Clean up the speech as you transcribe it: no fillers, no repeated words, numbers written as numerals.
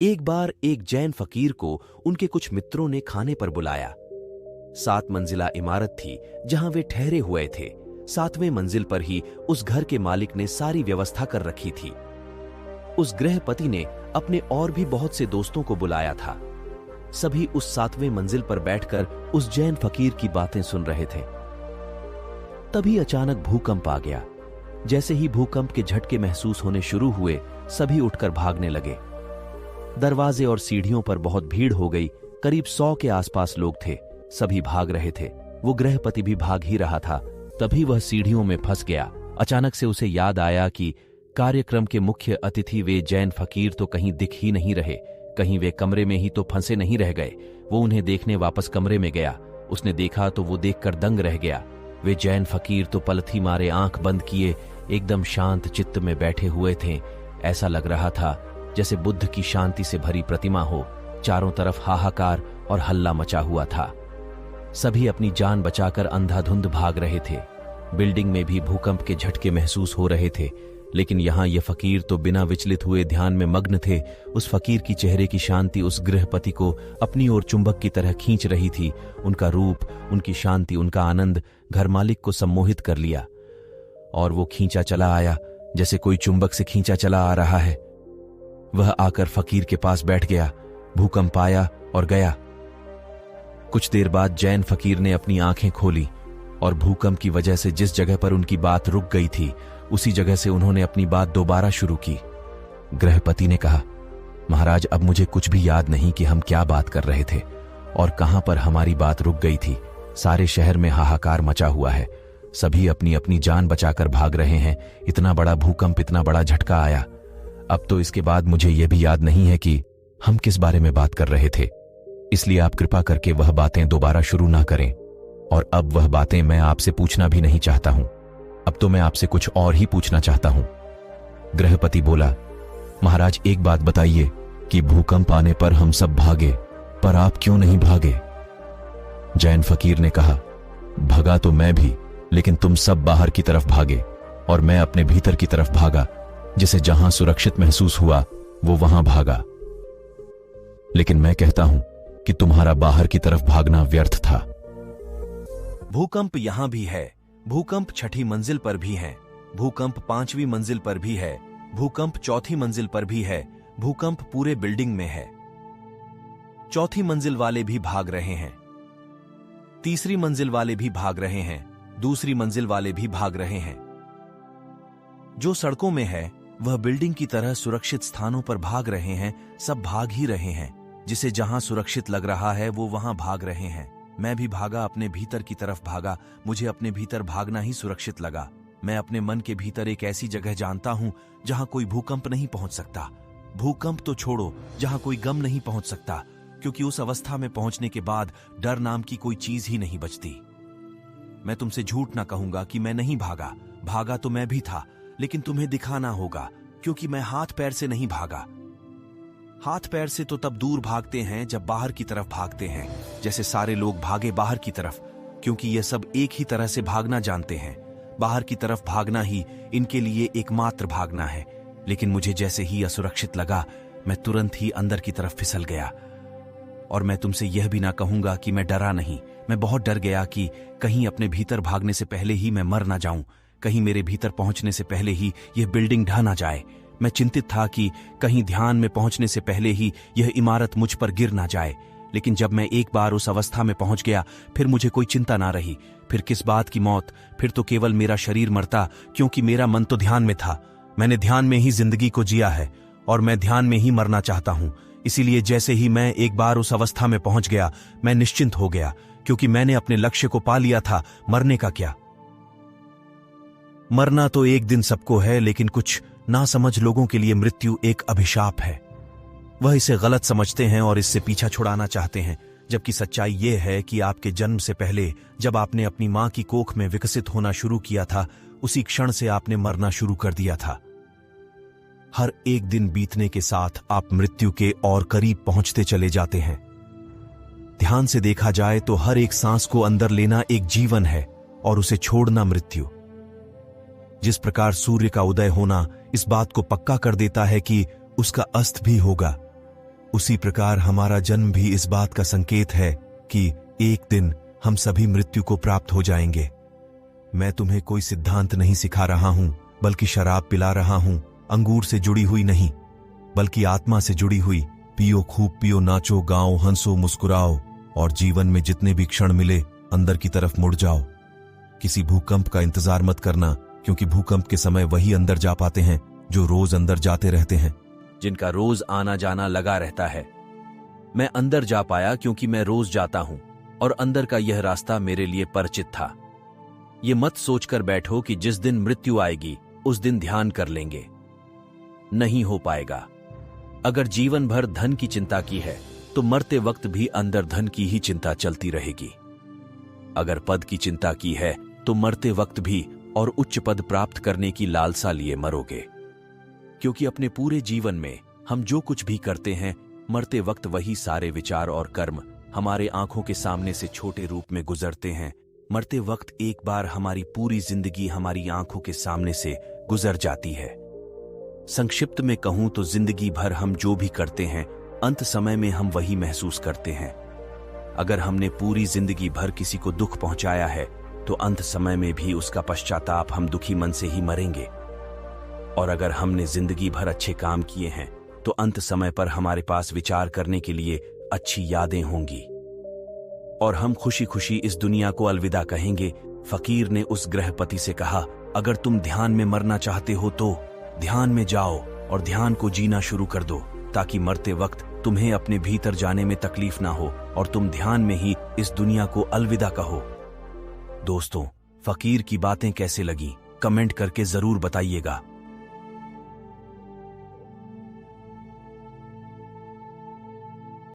एक बार एक जैन फकीर को उनके कुछ मित्रों ने खाने पर बुलाया। 7 मंजिला इमारत थी जहां वे ठहरे हुए थे। 7वें मंजिल पर ही उस घर के मालिक ने सारी व्यवस्था कर रखी थी। उस गृहपति ने अपने और भी बहुत से दोस्तों को बुलाया था। सभी उस 7वें मंजिल पर बैठकर उस जैन फकीर की बातें सुन रहे थे। तभी अचानक भूकंप आ गया। जैसे ही भूकंप के झटके महसूस होने शुरू हुए, सभी उठकर भागने लगे। दरवाजे और सीढ़ियों पर बहुत भीड़ हो गई। करीब 100 के आसपास लोग थे। सभी भाग रहे थे। वो गृहपति भी भाग ही रहा था। तभी वह सीढ़ियों में फंस गया। अचानक से उसे याद आया कि कार्यक्रम के मुख्य अतिथि वे जैन फकीर तो कहीं दिख ही नहीं रहे। कहीं वे कमरे में ही तो फंसे नहीं रह गए। वो उन्हें देखने वापस कमरे में गया। उसने देखा तो वो देखकर दंग रह गया। वे जैन फकीर तो पलथी मारे आंख बंद किए एकदम शांत चित्त में बैठे हुए थे। ऐसा लग रहा था जैसे बुद्ध की शांति से भरी प्रतिमा हो। चारों तरफ हाहाकार और हल्ला मचा हुआ था। सभी अपनी जान बचाकर अंधाधुंध भाग रहे थे। बिल्डिंग में भी भूकंप के झटके महसूस हो रहे थे, लेकिन यहां ये फकीर तो बिना विचलित हुए ध्यान में मग्न थे। उस फकीर की चेहरे की शांति उस गृहपति को अपनी ओर चुंबक की तरह खींच रही थी। उनका रूप, उनकी शांति, उनका आनंद घर मालिक को सम्मोहित कर लिया और वो खींचा चला आया जैसे कोई चुंबक से खींचा चला आ रहा है। वह आकर फकीर के पास बैठ गया। भूकंप आया और गया। कुछ देर बाद जैन फकीर ने अपनी आंखें खोली और भूकंप की वजह से जिस जगह पर उनकी बात रुक गई थी, उसी जगह से उन्होंने अपनी बात दोबारा शुरू की। गृहपति ने कहा, महाराज, अब मुझे कुछ भी याद नहीं कि हम क्या बात कर रहे थे और कहां पर हमारी बात रुक गई थी। सारे शहर में हाहाकार मचा हुआ है। सभी अपनी अपनी जान बचाकर भाग रहे हैं। इतना बड़ा भूकंप, इतना बड़ा झटका आया। अब तो इसके बाद मुझे यह भी याद नहीं है कि हम किस बारे में बात कर रहे थे। इसलिए आप कृपा करके वह बातें दोबारा शुरू ना करें। और अब वह बातें मैं आपसे पूछना भी नहीं चाहता हूं। अब तो मैं आपसे कुछ और ही पूछना चाहता हूं। गृहपति बोला, महाराज, एक बात बताइए कि भूकंप आने पर हम सब भागे, पर आप क्यों नहीं भागे? जैन फकीर ने कहा, भगा तो मैं भी, लेकिन तुम सब बाहर की तरफ भागे और मैं अपने भीतर की तरफ भागा। जिसे जहां सुरक्षित महसूस हुआ वो वहां भागा। लेकिन मैं कहता हूं कि तुम्हारा बाहर की तरफ भागना व्यर्थ था। भूकंप यहां भी है। भूकंप 6ठी मंजिल पर भी है। भूकंप 5वीं मंजिल पर भी है। भूकंप 4थी मंजिल पर भी है। भूकंप पूरे बिल्डिंग में है। 4थी मंजिल वाले भी भाग रहे हैं। 3री मंजिल वाले भी भाग रहे हैं। 2री मंजिल वाले भी भाग रहे हैं। जो सड़कों में है वह बिल्डिंग की तरह सुरक्षित स्थानों पर भाग रहे हैं। सब भाग ही रहे हैं। जिसे जहां सुरक्षित लग रहा है वो वहां भाग रहे हैं। मैं भी भागा, अपने भीतर की तरफ भागा। मुझे अपने भीतर भागना ही सुरक्षित लगा। मैं अपने मन के भीतर एक ऐसी जगह जानता हूं जहां कोई भूकंप नहीं पहुंच सकता। भूकंप तो छोड़ो, जहां कोई गम नहीं पहुंच सकता, क्योंकि उस अवस्था में पहुंचने के बाद डर नाम की कोई चीज ही नहीं बचती। मैं तुमसे झूठ ना कहूंगा कि मैं नहीं भागा। भागा तो मैं भी था, लेकिन तुम्हें दिखाना होगा, क्योंकि मैं हाथ पैर से नहीं भागा। हाथ पैर से तो तब दूर भागते हैं जब बाहर की तरफ भागते हैं, जैसे सारे लोग भागे बाहर की तरफ, क्योंकि ये सब एक ही तरह से भागना जानते हैं। बाहर की तरफ भागना ही इनके लिए एकमात्र भागना है। लेकिन मुझे जैसे ही असुरक्षित लगा, मैं तुरंत ही अंदर की तरफ फिसल गया। और मैं तुमसे यह भी ना कहूंगा कि मैं डरा नहीं। मैं बहुत डर गया कि कहीं अपने भीतर भागने से पहले ही मैं मर ना जाऊं। कहीं मेरे भीतर पहुंचने से पहले ही यह बिल्डिंग ढह ना जाए। मैं चिंतित था कि कहीं ध्यान में पहुंचने से पहले ही यह इमारत मुझ पर गिर ना जाए। लेकिन जब मैं एक बार उस अवस्था में पहुंच गया, फिर मुझे कोई चिंता ना रही। फिर किस बात की मौत, फिर तो केवल मेरा शरीर मरता, क्योंकि मेरा मन तो ध्यान में था। मैंने ध्यान में ही जिंदगी को जिया है और मैं ध्यान में ही मरना चाहता हूं। इसीलिए जैसे ही मैं एक बार उस अवस्था में पहुंच गया, मैं निश्चिंत हो गया, क्योंकि मैंने अपने लक्ष्य को पा लिया था। मरने का क्या? मरना तो एक दिन सबको है, लेकिन कुछ नासमझ लोगों के लिए मृत्यु एक अभिशाप है। वह इसे गलत समझते हैं और इससे पीछा छुड़ाना चाहते हैं, जबकि सच्चाई यह है कि आपके जन्म से पहले जब आपने अपनी मां की कोख में विकसित होना शुरू किया था, उसी क्षण से आपने मरना शुरू कर दिया था। हर एक दिन बीतने के साथ आप मृत्यु के और करीब पहुंचते चले जाते हैं। ध्यान से देखा जाए तो हर एक सांस को अंदर लेना एक जीवन है और उसे छोड़ना मृत्यु। जिस प्रकार सूर्य का उदय होना इस बात को पक्का कर देता है कि उसका अस्त भी होगा, उसी प्रकार हमारा जन्म भी इस बात का संकेत है कि एक दिन हम सभी मृत्यु को प्राप्त हो जाएंगे। मैं तुम्हें कोई सिद्धांत नहीं सिखा रहा हूं, बल्कि शराब पिला रहा हूं, अंगूर से जुड़ी हुई नहीं, बल्कि आत्मा से जुड़ी हुई। पियो, खूब पियो, नाचो, गाओ, हंसो, मुस्कुराओ और जीवन में जितने भी क्षण मिले अंदर की तरफ मुड़ जाओ। किसी भूकंप का इंतजार मत करना, क्योंकि भूकंप के समय वही अंदर जा पाते हैं जो रोज अंदर जाते रहते हैं, जिनका रोज आना जाना लगा रहता है। मैं अंदर जा पाया क्योंकि मैं रोज जाता हूं और अंदर का यह रास्ता मेरे लिए परिचित था। ये मत सोचकर बैठो कि जिस दिन मृत्यु आएगी उस दिन ध्यान कर लेंगे, नहीं हो पाएगा। अगर जीवन भर धन की चिंता की है तो मरते वक्त भी अंदर धन की ही चिंता चलती रहेगी। अगर पद की चिंता की है तो मरते वक्त भी और उच्च पद प्राप्त करने की लालसा लिए मरोगे, क्योंकि अपने पूरे जीवन में हम जो कुछ भी करते हैं, मरते वक्त वही सारे विचार और कर्म हमारे आंखों के सामने से छोटे रूप में गुजरते हैं। मरते वक्त एक बार हमारी पूरी जिंदगी हमारी आंखों के सामने से गुजर जाती है। संक्षिप्त में कहूं तो जिंदगी भर हम जो भी करते हैं, अंत समय में हम वही महसूस करते हैं। अगर हमने पूरी जिंदगी भर किसी को दुख पहुंचाया है तो अंत समय में भी उसका पश्चाताप हम दुखी मन से ही मरेंगे। और अगर हमने जिंदगी भर अच्छे काम किए हैं तो अंत समय पर हमारे पास विचार करने के लिए अच्छी यादें होंगी और हम खुशी खुशी इस दुनिया को अलविदा कहेंगे। फकीर ने उस गृहपति से कहा, अगर तुम ध्यान में मरना चाहते हो तो ध्यान में जाओ और ध्यान को जीना शुरू कर दो, ताकि मरते वक्त तुम्हें अपने भीतर जाने में तकलीफ ना हो और तुम ध्यान में ही इस दुनिया को अलविदा कहो। दोस्तों, फकीर की बातें कैसे लगी कमेंट करके जरूर बताइएगा।